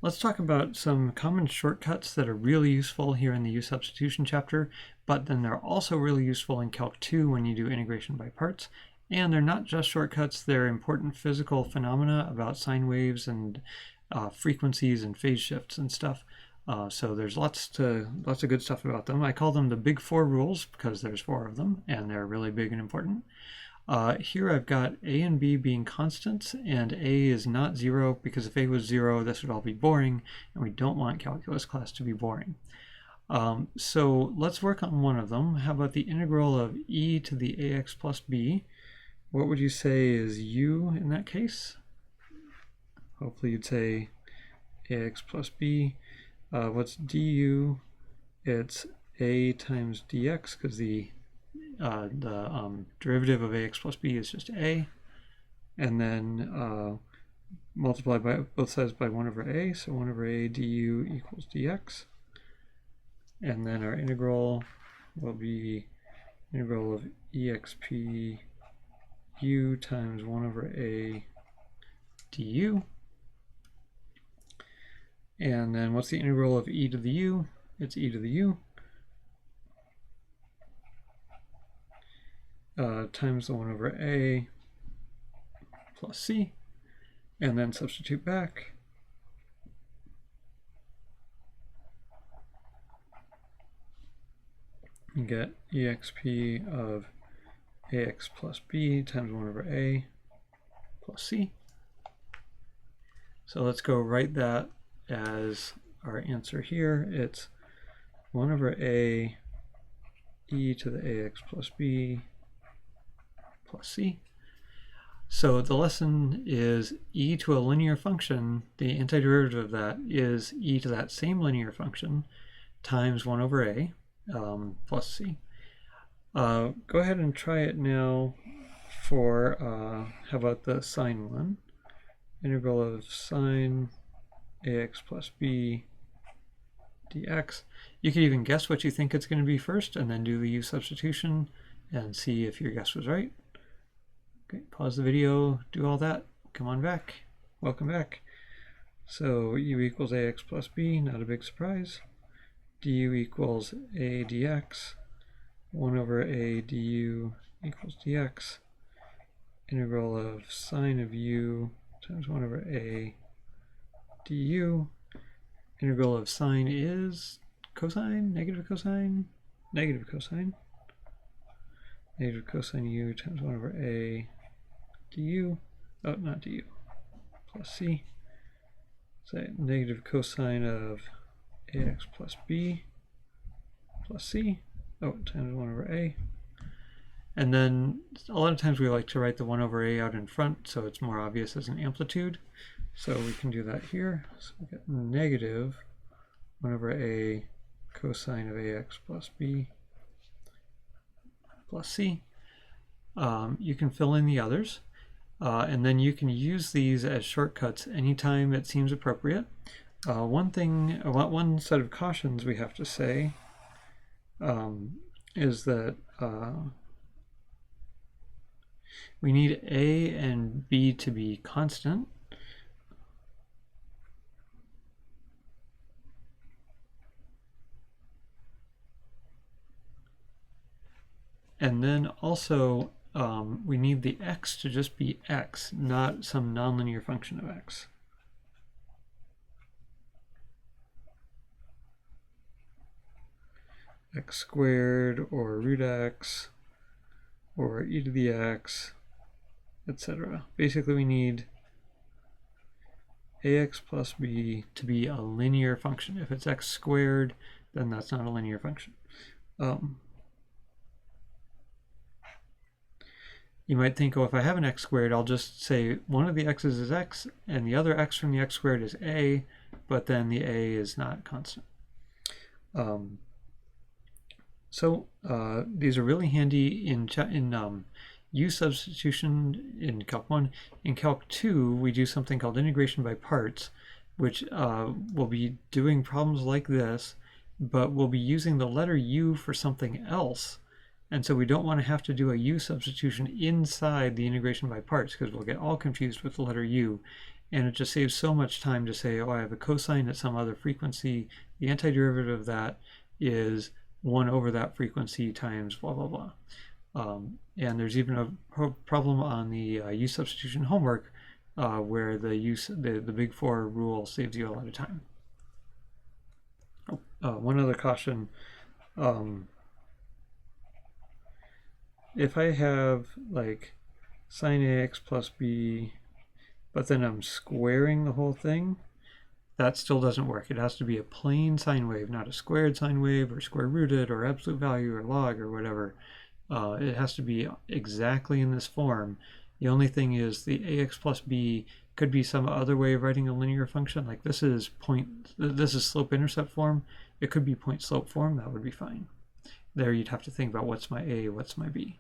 Let's talk about some common shortcuts that are really useful here in the u-substitution chapter, but then they're also really useful in Calc 2 when you do integration by parts. And they're not just shortcuts, they're important physical phenomena about sine waves and frequencies and phase shifts and stuff. So there's lots of good stuff about them. I call them the big four rules because there's four of them and they're really big and important. Here I've got a and b being constants, and a is not 0 because if a was 0 this would all be boring, and we don't want calculus class to be boring. So let's work on one of them. How about the integral of e to the ax plus b? What would you say is u in that case? Hopefully you'd say ax plus b. What's du? It's a times dx because the derivative of ax plus b is just a, and then multiply by both sides by 1 over a, so 1 over a du equals dx, and then our integral will be integral of exp u times 1 over a du, and then what's the integral of e to the u? It's e to the u times the 1 over a plus c, and then substitute back. You get exp of ax plus b times 1 over a plus c. So let's go write that as our answer here. It's 1 over a e to the ax plus b plus c. So the lesson is e to a linear function, the antiderivative of that is e to that same linear function times 1 over a plus c. Go ahead and try it now for, how about the sine one? Integral of sine ax plus b dx. You could even guess what you think it's going to be first and then do the u-substitution and see if your guess was right. Okay, pause the video, do all that, come on back, welcome back. So u equals ax plus b, not a big surprise. Du equals a dx, 1 over a du equals dx, integral of sine of u times 1 over a du, integral of sine is cosine, negative cosine, negative cosine, negative cosine u times 1 over a du, oh, not du, plus c. So negative cosine of ax plus b plus c, oh, times 1 over a. And then a lot of times we like to write the 1 over a out in front so it's more obvious as an amplitude. So we can do that here. So we get negative 1 over a cosine of ax plus b plus c. You can fill in the others. And then you can use these as shortcuts anytime it seems appropriate. One set of cautions we have to say is that we need a and b to be constant. And then also we need the x to just be x, not some nonlinear function of x. X squared or root x or e to the x, etc. Basically we need ax plus b to be a linear function. If it's x squared, then that's not a linear function. You might think, oh, if I have an x squared, I'll just say one of the x's is x, and the other x from the x squared is a, but then the a is not constant. These are really handy in u-substitution in Calc 1. In Calc 2, we do something called integration by parts, which will be doing problems like this, but we'll be using the letter u for something else. And so we don't want to have to do a u substitution inside the integration by parts because we'll get all confused with the letter u. and it just saves so much time to say, oh, I have a cosine at some other frequency. The antiderivative of that is 1 over that frequency times blah, blah, blah. And there's even a problem on the u-substitution homework where the big 4 rule saves you a lot of time. One other caution. If I have like sine ax plus b, but then I'm squaring the whole thing, that still doesn't work. It has to be a plain sine wave, not a squared sine wave or square rooted or absolute value or log or whatever. It has to be exactly in this form. The only thing is the ax plus b could be some other way of writing a linear function. Like this is slope-intercept form. It could be point-slope form. That would be fine. There you'd have to think about what's my a, what's my b.